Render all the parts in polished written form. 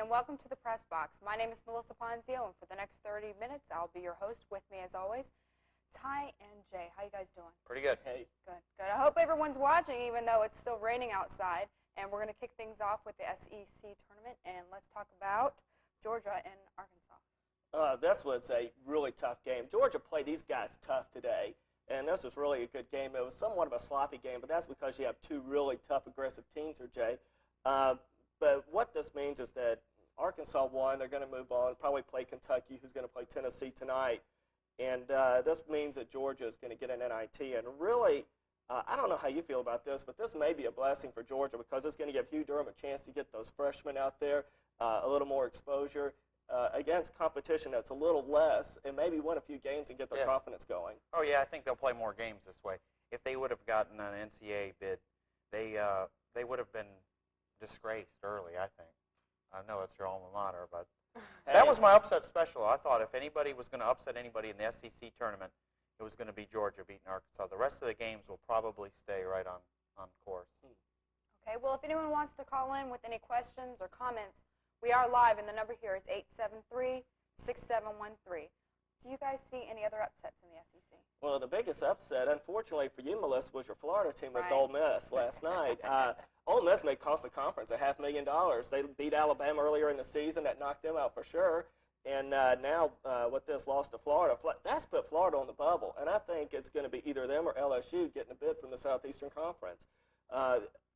and welcome to the Press Box. My name is Melissa Ponzio, and for the next 30 minutes, I'll be your host. With me, as always, Ty and Jay. How you guys doing? Pretty good. Hey. Good, good. I hope everyone's watching, even though it's still raining outside. And we're going to kick things off with the SEC tournament, and let's talk about Georgia and Arkansas. This was a really tough game. Georgia played these guys tough today, and this was really a good game. It was somewhat of a sloppy game, but that's because you have two really tough, aggressive teams here, Jay. But what this means is that Arkansas won. They're going to move on, probably play Kentucky, who's going to play Tennessee tonight. And this means that Georgia is going to get an NIT. And really, I don't know how you feel about this, but this may be a blessing for Georgia because it's going to give Hugh Durham a chance to get those freshmen out there, a little more exposure against competition that's a little less, and maybe win a few games and get their confidence going. Oh, yeah, I think they'll play more games this way. If they would have gotten an NCAA bid, they would have been disgraced early, I think. I know it's your alma mater, but that was my upset special. I thought if anybody was going to upset anybody in the SEC tournament, it was going to be Georgia beating Arkansas. The rest of the games will probably stay right on course. Okay, well, if anyone wants to call in with any questions or comments, we are live, and the number here is 873-6713. Do you guys see any other upsets in the SEC? Well, the biggest upset, unfortunately for you, Melissa, was your Florida team with Right. Ole Miss last night. Ole Miss may cost the conference $500,000. They beat Alabama earlier in the season. That knocked them out for sure. And now with this loss to Florida, that's put Florida on the bubble. And I think it's going to be either them or LSU getting a bid from the Southeastern Conference.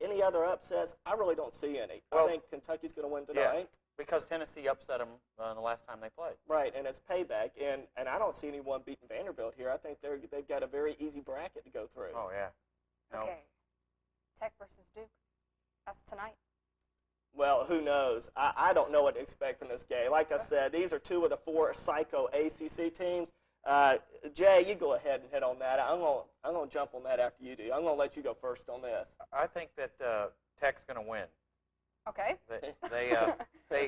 Any other upsets? I really don't see any. Well, I think Kentucky's going to win tonight. Yeah, because Tennessee upset them the last time they played. Right, and it's payback. And I don't see anyone beating Vanderbilt here. I think they've got a very easy bracket to go through. Oh, yeah. No. Okay. Tech versus Duke. That's tonight. Well, who knows? I don't know what to expect from this game. Like I said, these are two of the four psycho ACC teams. Jay, you go ahead and hit on that. I'm gonna jump on that after you do. I'm gonna let you go first on this. I think that Tech's going to win. Okay. They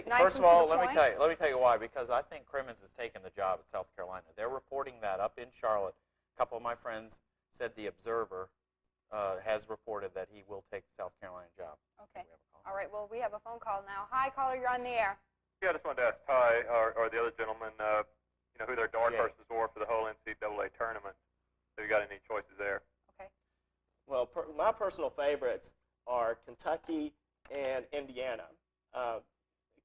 Nice first and of to all, the let me point. tell you why. Because I think Crimmins has taken the job at South Carolina. They're reporting that up in Charlotte. A couple of my friends said the Observer has reported that he will take the South Carolina job. Okay. All right. Well, we have a phone call now. Hi, caller. You're on the air. Yeah, I just wanted to ask Ty or the other gentleman, who their dark Yeah. horses were for the whole NCAA tournament. Have you got any choices there? Okay. Well, my personal favorites are Kentucky and Indiana.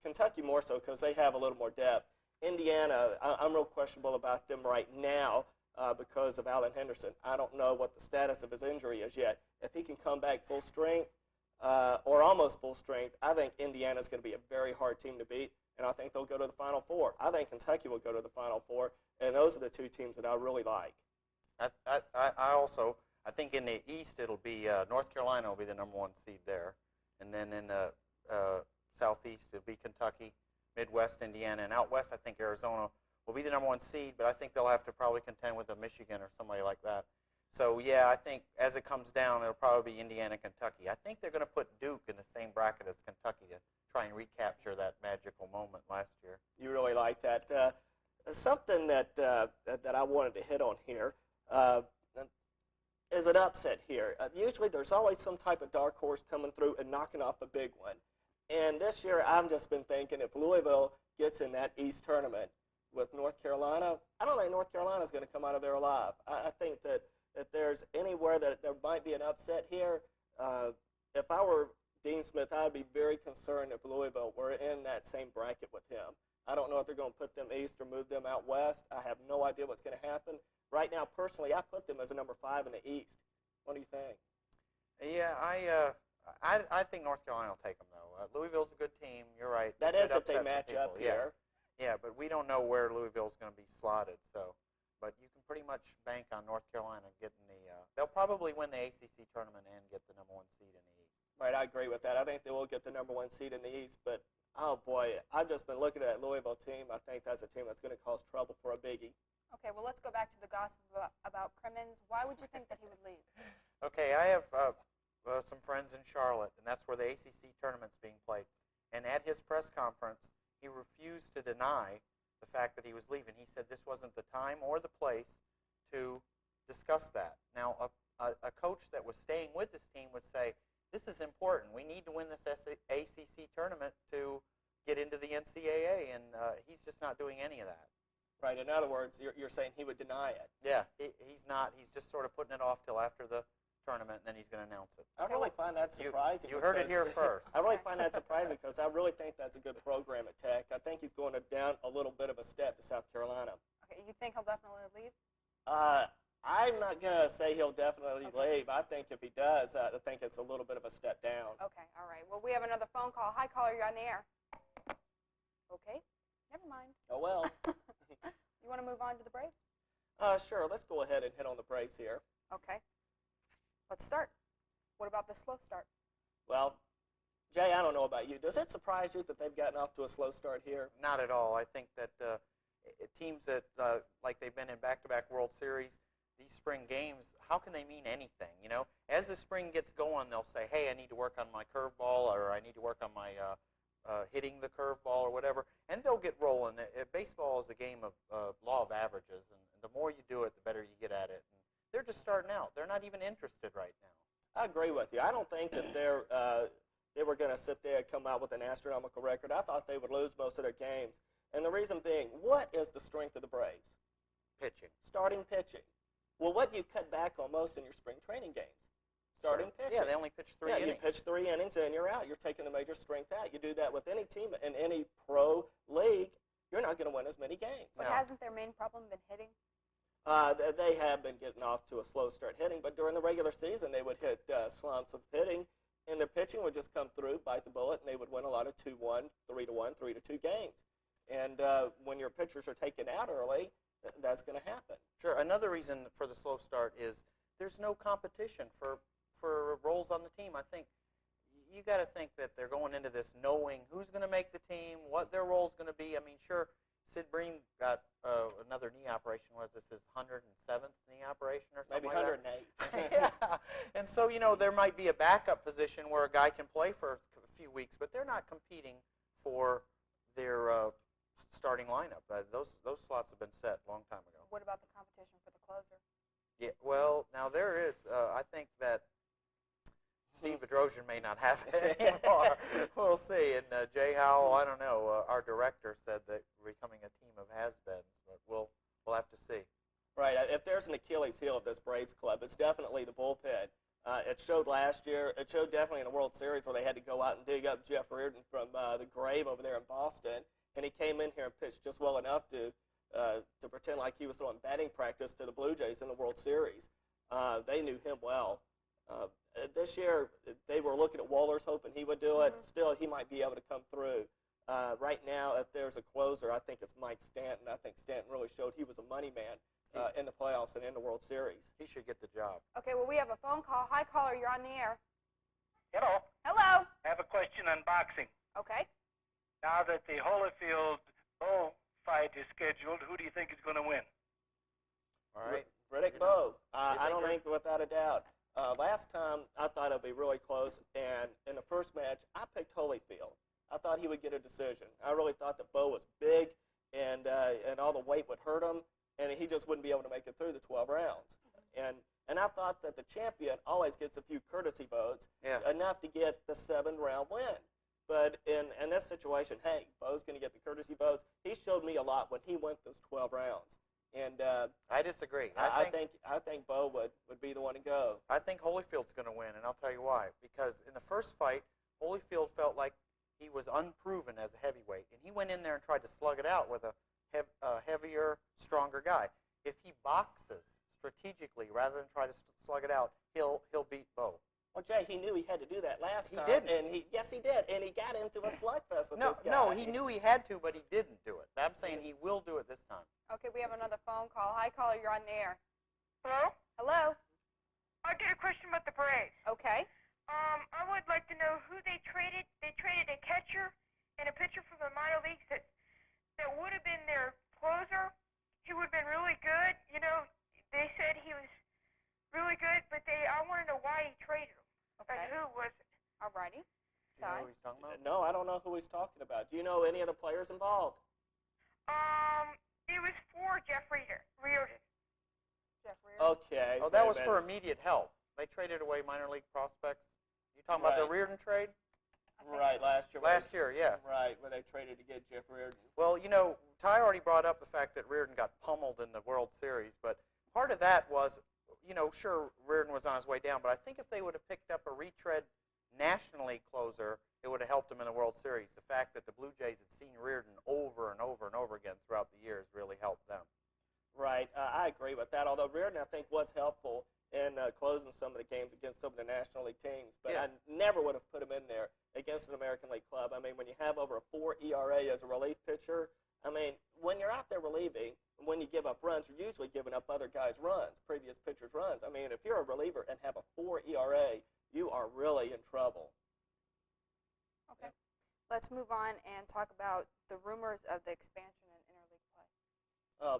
Kentucky more so because they have a little more depth. Indiana, I'm real questionable about them right now because of Alan Henderson. I don't know what the status of his injury is yet. If he can come back full strength or almost full strength, I think Indiana's going to be a very hard team to beat, and I think they'll go to the Final Four. I think Kentucky will go to the Final Four, and those are the two teams that I really like. I think in the East it'll be North Carolina will be the number one seed there, and then in the Southeast it'll be Kentucky, Midwest Indiana, and out West I think Arizona will be the number one seed, but I think they'll have to probably contend with a Michigan or somebody like that. So yeah, I think as it comes down it'll probably be Indiana, Kentucky. I think they're going to put Duke in the same bracket as Kentucky to try and recapture that magical moment last year. You really like that. Something that I wanted to hit on here is an upset here. Usually there's always some type of dark horse coming through and knocking off a big one. And this year I've just been thinking if Louisville gets in that East tournament with North Carolina, I don't think North Carolina's going to come out of there alive. I think that if there's anywhere that there might be an upset here, if I were Dean Smith, I would be very concerned if Louisville were in that same bracket with him. I don't know if they're going to put them east or move them out west. I have no idea what's going to happen. Right now, personally, I put them as a number 5 in the East. What do you think? Yeah, I think North Carolina will take them, though. Louisville's a good team. You're right. That is if they match people. up here. Yeah, but we don't know where Louisville's going to be slotted. So, but you can pretty much bank on North Carolina getting the. They'll probably win the ACC tournament and get the number 1 seed in the East. Right, I agree with that. I think they will get the number 1 seed in the East, but oh boy, I've just been looking at that Louisville team. I think that's a team that's going to cause trouble for a biggie. Okay. Well, let's go back to the gossip about Crimmins. Why would you think that he would leave? Okay, I have some friends in Charlotte, and that's where the ACC tournament's being played. And at his press conference, he refused to deny the fact that he was leaving. He said this wasn't the time or the place to discuss that. Now, a coach that was staying with this team would say, this is important. We need to win this ACC tournament to get into the NCAA, and he's just not doing any of that. Right. In other words, you're saying he would deny it. Yeah, he's not. He's just sort of putting it off till after the tournament, and then he's going to announce it. I really find that surprising. You heard it here first. I really find that surprising because I really think that's a good program at Tech. I think he's going down a little bit of a step to South Carolina. Okay, you think he'll definitely leave? I'm not going to say he'll definitely leave. I think if he does, I think it's a little bit of a step down. Okay, all right. Well, we have another phone call. Hi, caller, you're on the air. Okay, never mind. Oh, well. You want to move on to the Braves? Sure. Let's go ahead and hit on the Braves here. Okay. Let's start. What about the slow start? Well, Jay, I don't know about you. Does it surprise you that they've gotten off to a slow start here? Not at all. I think that teams that, like they've been in back-to-back World Series, these spring games, how can they mean anything? You know, as the spring gets going, they'll say, hey, I need to work on my curveball, or I need to work on my hitting the curveball or whatever, and they'll get rolling. Baseball is a game of law of averages, and the more you do it, the better you get at it. And they're just starting out. They're not even interested right now. I agree with you. I don't think that they were going to sit there and come out with an astronomical record. I thought they would lose most of their games. And the reason being, what is the strength of the Braves? Pitching. Starting pitching. Well, what do you cut back on most in your spring training games? Starting pitching. Yeah, they only pitch 3 innings. You pitch 3 innings and you're out. You're taking the major strength out. You do that with any team in any pro league, you're not going to win as many games. But hasn't their main problem been hitting? They have been getting off to a slow start hitting, but during the regular season they would hit slumps of hitting, and their pitching would just come through, bite the bullet, and they would win a lot of 2-1, 3-1, 3-2 games. And when your pitchers are taken out early, that's going to happen. Sure. Another reason for the slow start is there's no competition for roles on the team. I think you got to think that they're going into this knowing who's going to make the team, what their role is going to be. I mean, sure, Sid Bream got another knee operation. Was this his 107th knee operation or something? Maybe like 108. Yeah. And so, you know, there might be a backup position where a guy can play for a few weeks, but they're not competing for their starting lineup. Those slots have been set a long time ago. What about the competition for the closer? Yeah, well, now there is. I think that Steve Bedrosian may not have it anymore. We'll see. And Jay Howell, I don't know. Our director said that we're becoming a team of has-beens, but we'll have to see. Right. If there's an Achilles heel of this Braves club, it's definitely the bullpen. It showed last year. It showed definitely in the World Series where they had to go out and dig up Jeff Reardon from the grave over there in Boston, and he came in here and pitched just well enough to pretend like he was throwing batting practice to the Blue Jays in the World Series. They knew him well. This year, they were looking at Wallers, hoping he would do it. Still, he might be able to come through. Right now, if there's a closer, I think it's Mike Stanton. I think Stanton really showed he was a money man in the playoffs and in the World Series. He should get the job. Okay, well, we have a phone call. Hi, caller, you're on the air. Hello. Hello. I have a question on boxing. Okay. Now that the Hollyfield-Bowe fight is scheduled, who do you think is going to win? All right. Riddick Bowe. I don't think without a doubt. Last time, I thought it would be really close, and in the first match, I picked Hollyfield. I thought he would get a decision. I really thought that Bowe was big, and all the weight would hurt him, and he just wouldn't be able to make it through the 12 rounds. And I thought that the champion always gets a few courtesy votes, enough to get the 7-round win. But in this situation, hey, Bowe's going to get the courtesy votes. He showed me a lot when he went those 12 rounds. And I disagree. I think Bowe would be the one to go. I think Holyfield's going to win, and I'll tell you why. Because in the first fight, Holyfield felt like he was unproven as a heavyweight, and he went in there and tried to slug it out with a heavier, stronger guy. If he boxes strategically rather than try to slug it out, he'll beat Bowe. Well, Jay, he knew he had to do that last time. He didn't. And yes, he did. And he got into a slugfest with this guy. No, he knew he had to, but he didn't do it. I'm saying he will do it this time. Okay, we have another phone call. Hi, caller, you're on the air. Hello? Hello. I get a question about the Braves. Okay. I would like to know who they traded. They traded a catcher and a pitcher from the minor leagues that would have been their closer. He would have been really good. You know, they said he was really good, but I want to know why he traded him. Okay. And who was it? All righty. Do you know who he's talking about? No, I don't know who he's talking about. Do you know any of the players involved? It was for Jeff Reardon. Jeff Reardon. Okay. Oh, that was for immediate help. They traded away minor league prospects. You talking about the Right. Reardon trade? I think Right, so. last year. Last year, yeah. Right, where they traded to get Jeff Reardon. Well, you know, Ty already brought up the fact that Reardon got pummeled in the World Series, but part of that was, you know, sure, Reardon was on his way down, but I think if they would have picked up a retread National League closer, it would have helped them in the World Series. The fact that the Blue Jays had seen Reardon over and over and over again throughout the years really helped them. Right, I agree with that. Although Reardon, I think, was helpful in closing some of the games against some of the National League teams, but Yeah. I never would have put him in there against an American League club. I mean, when you have over a 4 ERA as a relief pitcher, I mean, when you're out there relieving, when you give up runs, you're usually giving up other guys' runs, previous pitchers' runs. I mean, if you're a reliever and have a 4 ERA, you are really in trouble. Okay. Let's move on and talk about the rumors of the expansion in interleague play.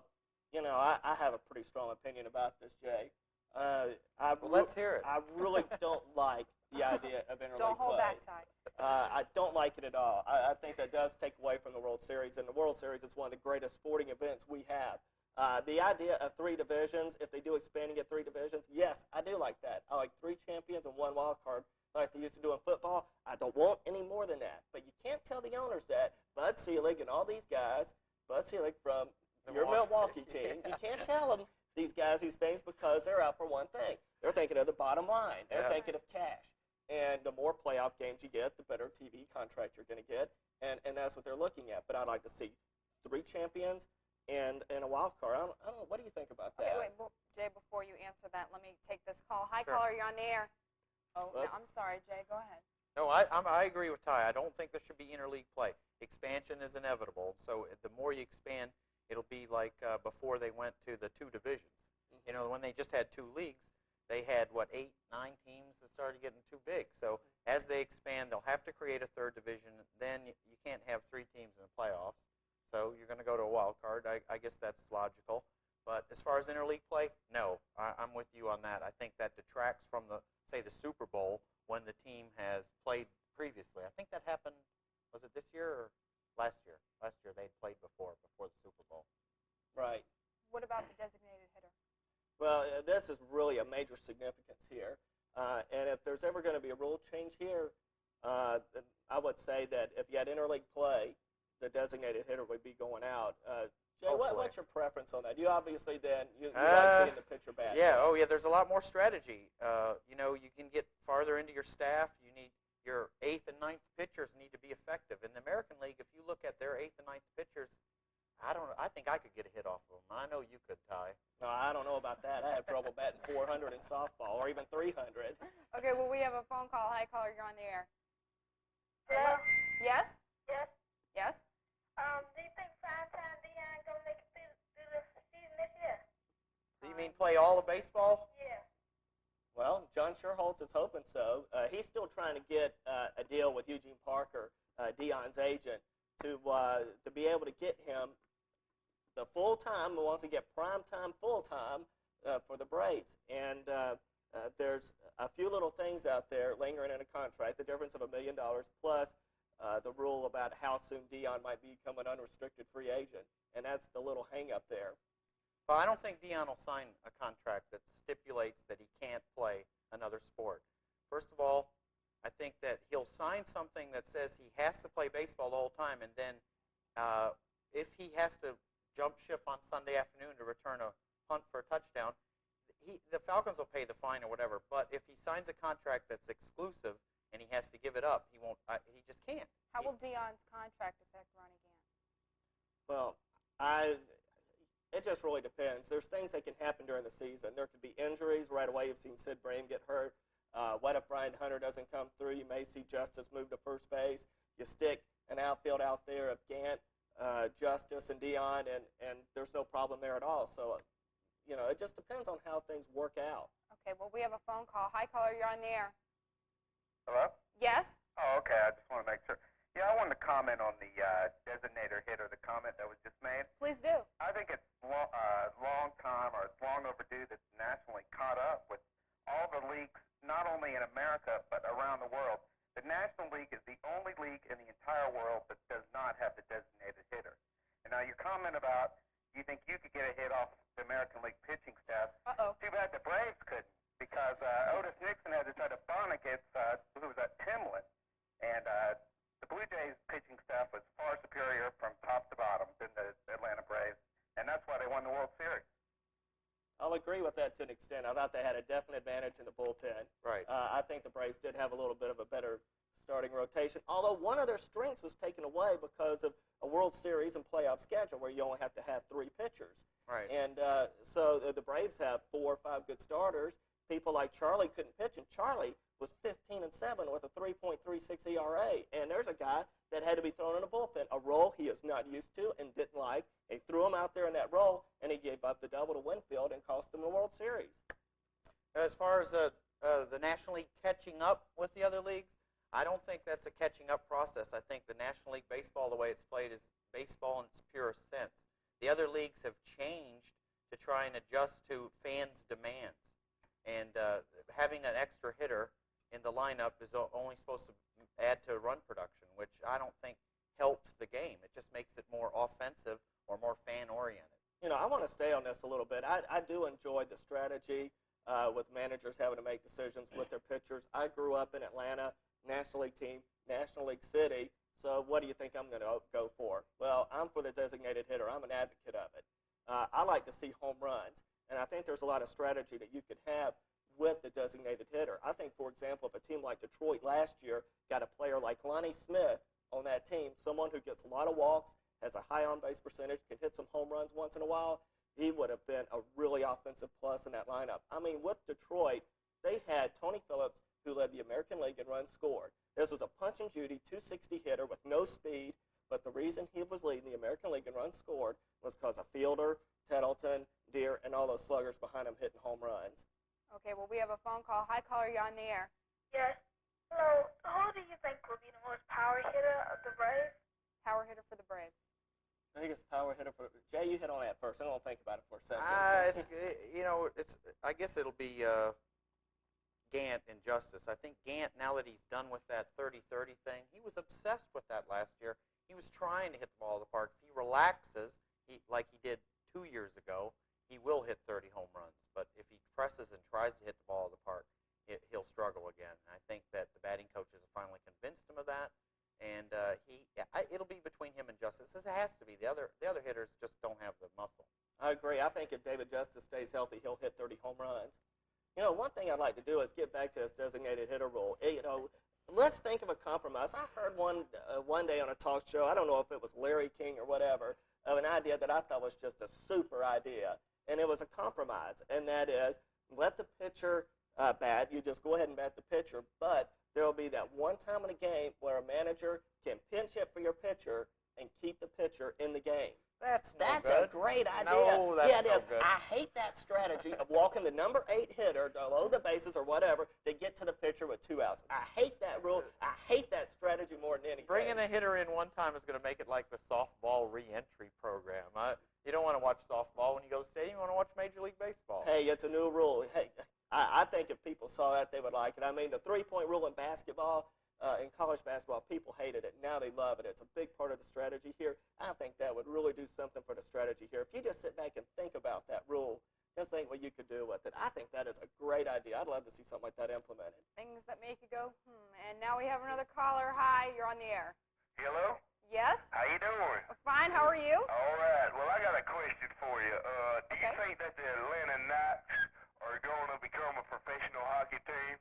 You know, I have a pretty strong opinion about this, Jay. Let's hear it. I really don't like the idea of interleague Don't hold play. back, Ty. I don't like it at all. I think that does take away from the World Series, and the World Series is one of the greatest sporting events we have. The idea of 3 divisions, if they do expand and get 3 divisions, yes, I do like that. I like 3 champions and 1 wild card like they used to do in football. I don't want any more than that. But you can't tell the owners that. Bud Selig and all these guys, Bud Selig from your Milwaukee team, you can't tell them these guys these things because they're out for one thing. They're thinking of the bottom line. They're thinking of cash. And the more playoff games you get, the better TV contract you're going to get. And that's what they're looking at. But I'd like to see 3 champions and a wild card. I don't know. What do you think about that? Okay, wait, Jay, before you answer that, let me take this call. Hi, Sure. caller, you're on the air. Oh, no, Well- I'm sorry, Jay. Go ahead. No, I agree with Ty. I don't think there should be interleague play. Expansion is inevitable. So the more you expand, it'll be like before they went to the 2 divisions. Mm-hmm. You know, when they just had 2 leagues, they had, 8, 9 teams that started getting too big. So as they expand, they'll have to create a 3rd division. Then you can't have 3 teams in the playoffs. So you're going to go to a wild card. I guess that's logical. But as far as interleague play, no. I'm with you on that. I think that detracts from say, the Super Bowl when the team has played previously. I think that happened, was it this year or last year? Last year they'd played before the Super Bowl. Right. What about the designated hitter? Well, this is really a major significance here. And if there's ever going to be a rule change here, I would say that if you had interleague play, the designated hitter would be going out. Jay, what's your preference on that? You obviously then, you like seeing the pitcher bat. Yeah, there's a lot more strategy. You know, you can get farther into your staff. You need your 8th and 9th pitchers need to be effective. In the American League, if you look at their 8th and 9th pitchers, I think I could get a hit off of them. I know you could, Ty. No, I don't know about that. I have trouble batting 400 in softball or even 300. Okay, well, we have a phone call. Hi, caller, you're on the air. Hello? Yes? Yes. Yes? Do you think five-time Dione gonna make it through the season this year? Do you mean play all of baseball? Yeah. Well, John Sherholtz is hoping so. He's still trying to get a deal with Eugene Parker, Dion's agent, to be able to get him the full-time, wants to get prime-time full-time for the Braves. And there's a few little things out there lingering in a contract, the difference of $1 million plus the rule about how soon Dion might become an unrestricted free agent. And that's the little hang-up there. Well, I don't think Dion will sign a contract that stipulates that he can't play another sport. First of all, I think that he'll sign something that says he has to play baseball the whole time, and then if he has to jump ship on Sunday afternoon to return a punt for a touchdown, the Falcons will pay the fine or whatever. But if he signs a contract that's exclusive and he has to give it up, he won't. He just can't. How will Dion's contract affect Ronnie Gant? Well, it just really depends. There's things that can happen during the season. There could be injuries right away. You've seen Sid Bream get hurt. What if Brian Hunter doesn't come through? You may see Justice move to first base. You stick an outfield out there of Gant, Justice, and Dion, and there's no problem there at all. So, you know, it just depends on how things work out. Okay, well, we have a phone call. Hi, caller, you're on the air. Hello? Yes? Oh, okay. I just want to make sure. Yeah, I wanted to comment on the designator hitter, the comment that was just made. Please do. I think it's long time, or it's long overdue that the National League caught up with all the leagues, not only in America, but around the world. The National League is the only league in the entire world that does not have the designated hitter. And now your comment about you think you could get a hit off the American League pitching staff. Uh-oh. Too bad the Braves couldn't, because Otis Nixon had to try to bunt against, who was that, Timlin. And the Blue Jays pitching staff was far superior from top to bottom than the Atlanta Braves, and that's why they won the World Series. I'll agree with that to an extent. I thought they had a definite advantage in the bullpen. Right. I think the Braves did have a little bit of a better starting rotation, although one of their strengths was taken away because of a World Series and playoff schedule where you only have to have 3 pitchers. Right. And so the Braves have 4 or 5 good starters. People like Charlie couldn't pitch, and Charlie was 15-7 with a 3.36 ERA. And there's a guy that had to be thrown in a bullpen, a role he is not used to and didn't like. They threw him out there in that role, and he gave up the double to Winfield and cost them the World Series. As far as the National League catching up with the other leagues, I don't think that's a catching up process. I think the National League baseball, the way it's played, is baseball in its purest sense. The other leagues have changed to try and adjust to fans' demands. And having an extra hitter in the lineup is only supposed to add to run production, which I don't think helps the game. It just makes it more offensive or more fan-oriented. You know, I want to stay on this a little bit. I do enjoy the strategy with managers having to make decisions with their pitchers. I grew up in Atlanta, National League team, National League city. So what do you think I'm going to go for? Well, I'm for the designated hitter. I'm an advocate of it. I like to see home runs, and I think there's a lot of strategy that you could have with the designated hitter. I think, for example, if a team like Detroit last year got a player like Lonnie Smith on that team, someone who gets a lot of walks, has a high on-base percentage, can hit some home runs once in a while, he would have been a really offensive plus in that lineup. I mean, with Detroit, they had Tony Phillips, who led the American League in runs scored. This was a punch-and-judy 260 hitter with no speed, but the reason he was leading the American League in runs scored was because of Fielder, Tettleton, Deere, and all those sluggers behind him hitting home runs. Okay, well, we have a phone call. Hi, caller, you're on the air. Yes. Hello. Who do you think will be the most power hitter of the Braves? Power hitter for the Braves. I think it's power hitter for Jay. You hit on that first. I don't think about it for a second. I guess it'll be Gant and Justice. I think Gant, now that he's done with that 30-30 thing, he was obsessed with that last year. He was trying to hit the ball to the park. If he relaxes, like he did 2 years ago, he will hit 30 home runs. But if he presses and tries to hit the ball to the park, he'll struggle again. And I think that the batting coaches have finally convinced him of that. And it'll be between him and Justice. This has to be. The other hitters just don't have the muscle. I agree. I think if David Justice stays healthy, he'll hit 30 home runs. You know, one thing I'd like to do is get back to his designated hitter rule. Let's think of a compromise. I heard one day on a talk show, I don't know if it was Larry King or whatever, of an idea that I thought was just a super idea. And it was a compromise, and that is let the pitcher bat. You just go ahead and bat the pitcher, but there will be that one time in a game where a manager can pinch hit for your pitcher and keep the pitcher in the game. That's a great idea. No, that's yeah, it no is. good. I hate that strategy of walking the number 8 hitter to load the bases or whatever to get to the pitcher with 2 outs. I hate that rule. I hate that strategy more than anything. Bringing a hitter in one time is going to make it like the softball re-entry program. You don't want to watch softball when you go to the stadium. You want to watch Major League Baseball. Hey, it's a new rule. Hey, I think if people saw that, they would like it. I mean, the 3-point rule in basketball, in college basketball, people hated it. Now they love it. It's a big part of the strategy here. I think that would really do something for the strategy here. If you just sit back and think about that rule, just think what you could do with it. I think that is a great idea. I'd love to see something like that implemented. Things that make you go, And now we have another caller. Hi, you're on the air. Hello? Yes? How you doing? Fine, how are you? All right. Well, I got a question for you. Do you Okay. think that the Atlanta Knights are going to become a professional hockey team?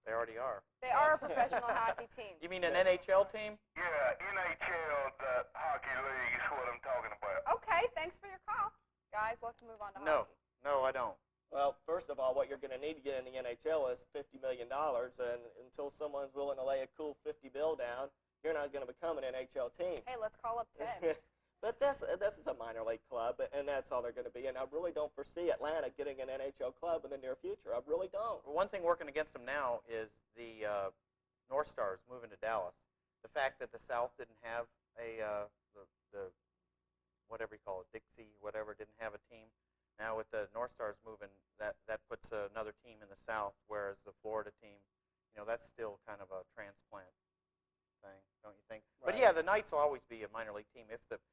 They already are. They are a professional hockey team. You mean an NHL team? Yeah, NHL, the hockey league is what I'm talking about. Okay, thanks for your call. Guys, let's move on to No. hockey. No, I don't. Well, first of all, what you're going to need to get in the NHL is $50 million, and until someone's willing to lay a cool 50 bill down, you're not going to become an NHL team. Hey, let's call up Ted. But this is a minor league club, and that's all they're going to be. And I really don't foresee Atlanta getting an NHL club in the near future. I really don't. One thing working against them now is the North Stars moving to Dallas. The fact that the South didn't have the whatever you call it, Dixie, whatever, didn't have a team. Now with the North Stars moving, that puts another team in the South, whereas the Florida team, that's still kind of a transplant thing, don't you think? Right. But yeah, the Knights will always be a minor league team if the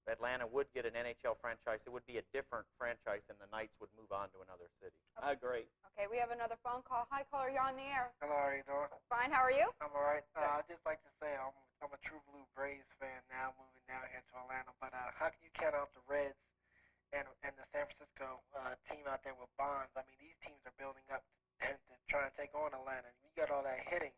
Atlanta would get an NHL franchise, it would be a different franchise, and the Knights would move on to another city. I agree. Okay, we have another phone call. Hi, caller, you're on the air. Hello, how you doing? Fine, how are you? I'm all right. Good. I'd just like to say I'm a true blue Braves fan now, moving down here to Atlanta. But how can you count out the Reds and the San Francisco team out there with Bonds? I mean, these teams are building up to try and take on Atlanta. You got all that hitting,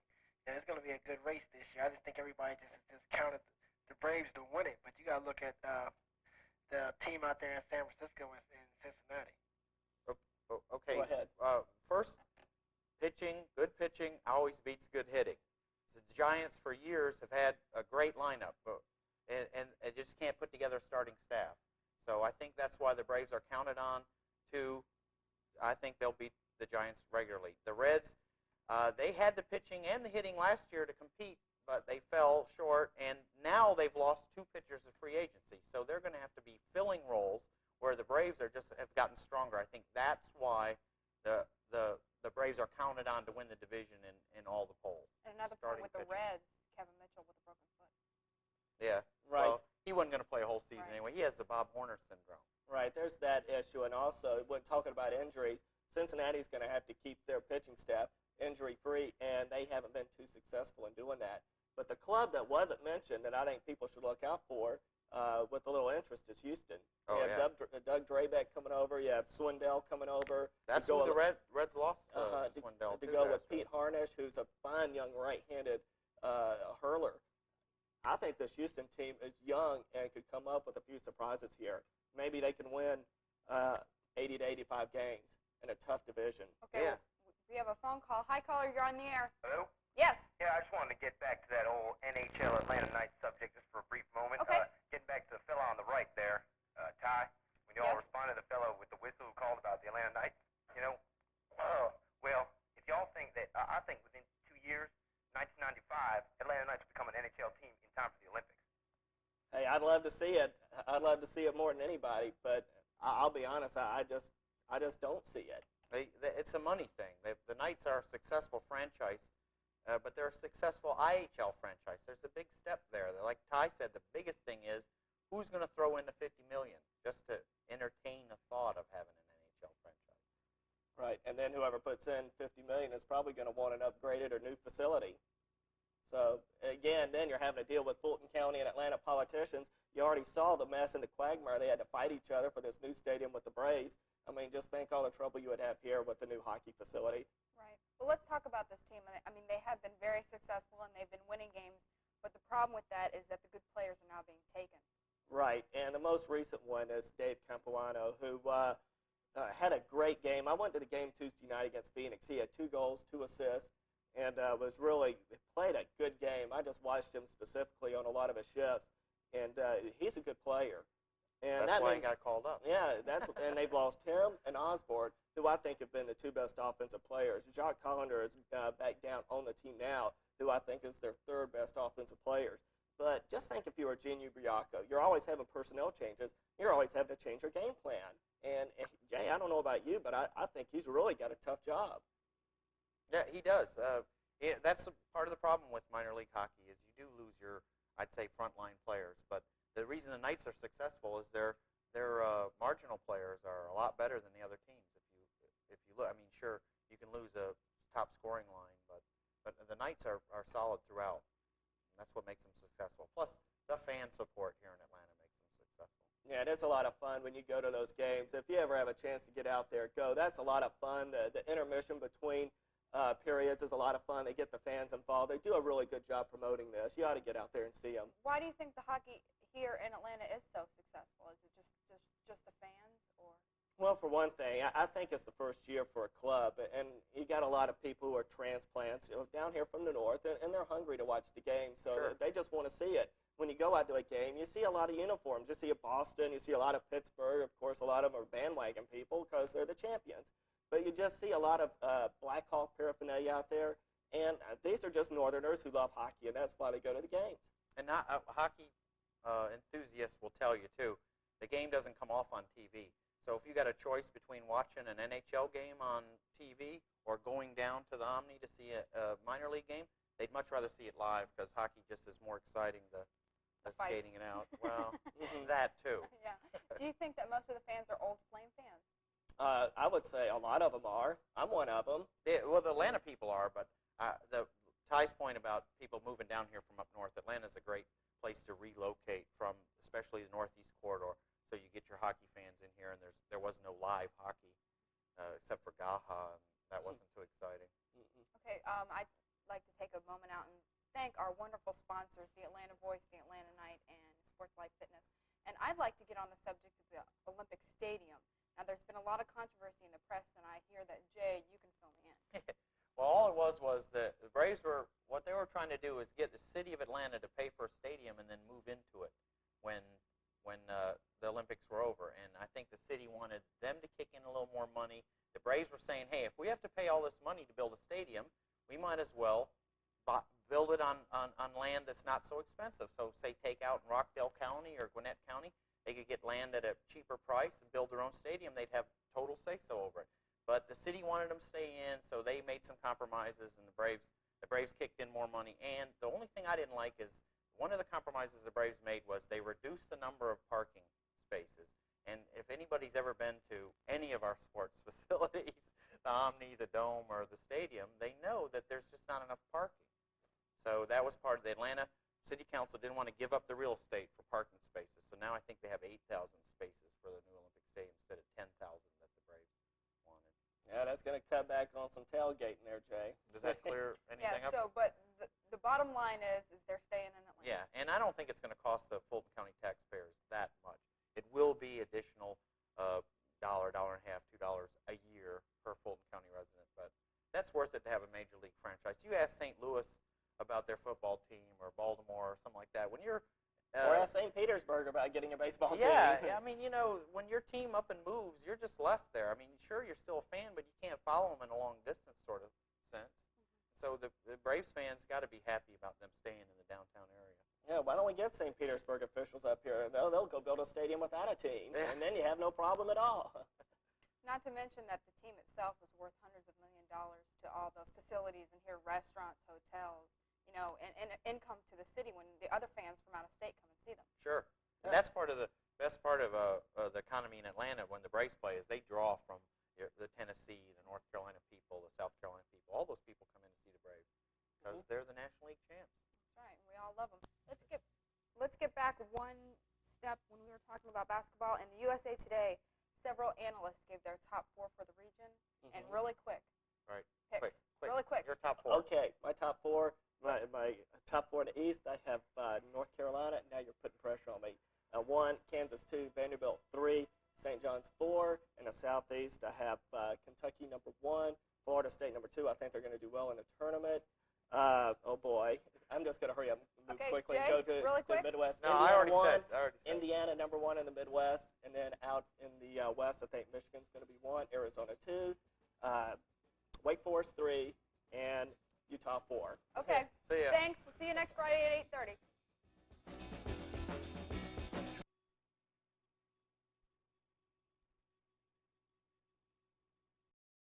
and it's going to be a good race this year. I just think everybody just counted the Braves to win it. But you got to look at the team out there in San Francisco and Cincinnati. Okay. Go ahead. First, good pitching always beats good hitting. The Giants for years have had a great lineup, and just can't put together a starting staff. So I think that's why the Braves are counted on to. I think they'll beat the Giants regularly. The Reds, they had the pitching and the hitting last year to compete, but they fell short, and now they've lost 2 pitchers of free agency. So they're going to have to be filling roles where the Braves have gotten stronger. I think that's why the Braves are counted on to win the division in all the polls. And another point Starting with the pitching. Reds, Kevin Mitchell with a broken foot. Yeah. Right. Well, he wasn't going to play a whole season Right. anyway. He has the Bob Horner syndrome. Right, there's that issue. And also, when talking about injuries, Cincinnati's going to have to keep their pitching staff injury-free, and they haven't been too successful in doing that. But the club that wasn't mentioned that I think people should look out for with a little interest is Houston. Oh, you have Doug Drabeck coming over. You have Swindell coming over. That's You who go the Reds lost to to Swindell, to too, go there, with so. Pete Harnish, who's a fine young right-handed hurler. I think this Houston team is young and could come up with a few surprises here. Maybe they can win 80 to 85 games in a tough division. Okay, Yeah. we have a phone call. Hi, caller, you're on the air. Hello? Yes. Yeah, I just wanted to get back to that old NHL Atlanta Knights subject just for a brief moment. Okay. Getting back to the fellow on the right there, Ty, when you all Yes. responded to the fellow with the whistle who called about the Atlanta Knights, well, if y'all think that, I think within 2 years, 1995, Atlanta Knights will become an NHL team in time for the Olympics. Hey, I'd love to see it. I'd love to see it more than anybody, but I'll be honest, I just don't see it. It's a money thing. The Knights are a successful franchise, but they're a successful IHL franchise. There's a big step there. Like Ty said, the biggest thing is who's going to throw in the $50 million just to entertain the thought of having an NHL franchise. Right, and then whoever puts in $50 million is probably going to want an upgraded or new facility. So, again, then you're having to deal with Fulton County and Atlanta politicians. You already saw the mess in the quagmire. They had to fight each other for this new stadium with the Braves. I mean, just think all the trouble you would have here with the new hockey facility. Right. Well, let's talk about this team. I mean, they have been very successful, and they've been winning games. But the problem with that is that the good players are now being taken. Right, and the most recent one is Dave Capuano, who had a great game. I went to the game Tuesday night against Phoenix. He had 2 goals, 2 assists, and played a good game. I just watched him specifically on a lot of his shifts, and he's a good player. And That's that why means, he got called up. Yeah, and they've lost him and Osborne, who I think have been the 2 best offensive players. Jacques Hollander is back down on the team now, who I think is their 3rd best offensive players. But just think if you were Gene Ubriaco, you're always having personnel changes. You're always having to change your game plan. And Jay, I don't know about you, but I think he's really got a tough job. Yeah, he does. That's part of the problem with minor league hockey is you do lose your, I'd say, frontline players. But the reason the Knights are successful is their marginal players are a lot better than the other teams. If you look, I mean, sure, you can lose a top scoring line, but the Knights are solid throughout. And that's what makes them successful. Plus, the fan support here in Atlanta makes them successful. Yeah, and it's a lot of fun when you go to those games. If you ever have a chance to get out there, go. That's a lot of fun. The intermission between periods is a lot of fun. They get the fans involved. They do a really good job promoting this. You ought to get out there and see them. Why do you think the hockey here in Atlanta is so successful? Is it just the fans, or? Well, for one thing, I think it's the first year for a club, and you got a lot of people who are transplants down here from the north, and they're hungry to watch the game, so Sure. they just want to see it. When you go out to a game, you see a lot of uniforms. You see a Boston, you see a lot of Pittsburgh. Of course, a lot of them are bandwagon people because they're the champions. But you just see a lot of Black Hawk paraphernalia out there, and these are just Northerners who love hockey, and that's why they go to the games. And hockey enthusiasts will tell you, too, the game doesn't come off on TV. So if you got a choice between watching an NHL game on TV or going down to the Omni to see a minor league game, they'd much rather see it live because hockey just is more exciting. fights. skating it out. Well, that too. Yeah. Do you think that most of the fans are old Flame fans? I would say a lot of them are. I'm one of them. Well, the Atlanta people are, but the Ty's point about people moving down here from up north, Atlanta's a great place to relocate from, especially the Northeast corridor. So you get your hockey fans in here, and there was no live hockey except for Gaha, and that wasn't too exciting. Okay, I'd like to take a moment out and thank our wonderful sponsors, the Atlanta Voice, the Atlanta Night, and Sports Life Fitness. And I'd like to get on the subject of the Olympic Stadium. Now, there's been a lot of controversy in the press, and I hear that, Jay, you can fill me in. Well, all it was the Braves what they were trying to do is get the city of Atlanta to pay for a stadium and then move into it when the Olympics were over. And I think the city wanted them to kick in a little more money. The Braves were saying, hey, if we have to pay all this money to build a stadium, we might as well build it on land that's not so expensive. So say take out in Rockdale County or Gwinnett County, they could get land at a cheaper price and build their own stadium. They'd have total say-so over it. But the city wanted them to stay in, so they made some compromises, and the Braves kicked in more money. And the only thing I didn't like is one of the compromises the Braves made was they reduced the number of parking spaces. And if anybody's ever been to any of our sports facilities, the Omni, the Dome, or the stadium, they know that there's just not enough parking. So that was part of the Atlanta City Council didn't want to give up the real estate for parking spaces. So now I think they have 8,000 spaces for the new Olympic Stadium instead of 10,000 that the Braves wanted. Yeah, that's going to cut back on some tailgating there, Jay. Does that clear anything Yeah, up? but the bottom line is they're staying in Atlanta. Yeah, and I don't think it's going to cost the Fulton County taxpayers that much. It will be additional $1, $1.50, $2 a year per Fulton County resident, but that's worth it to have a major league franchise. You ask St. Louis about their football team or Baltimore or something like that. When you're or ask St. Petersburg about getting a baseball team. Yeah, I mean, when your team up and moves, you're just left there. I mean, sure, you're still a fan, but you can't follow them in a long distance sort of sense. So the Braves fans got to be happy about them staying in the downtown area. Yeah, why don't we get St. Petersburg officials up here? They'll go build a stadium without a team, and then you have no problem at all. Not to mention that the team itself is worth hundreds of $millions to all the facilities and here, restaurants, hotels, and income to the city when the other fans from out of state come and see them. Sure. And that's part of the best part of the economy in Atlanta when the Braves play is they draw from the Tennessee, the North Carolina people, the South Carolina people. All those people come in to see the Braves because they're the National League champs. That's right. We all love them. Let's get back one step when we were talking about basketball. In the USA Today, several analysts gave their top 4 for the region, and really quick. Right. Picks. Quick. Really quick. Your top 4. Okay, my top 4. My top 4 in the East, I have North Carolina. Now you're putting pressure on me. 1, Kansas 2, Vanderbilt 3, St. John's 4. In the Southeast, I have Kentucky number 1, Florida State number 2. I think they're going to do well in the tournament. Oh boy, I'm just going to hurry up and move quickly Jay, and go to really quick? the Midwest. No, Indiana I already 1, said. Indiana number 1 in the Midwest, and then out in the West, I think Michigan's going to be 1, Arizona 2, Wake Forest 3, and Utah 4. Okay. See ya. Thanks. We'll see you next Friday at 8:30.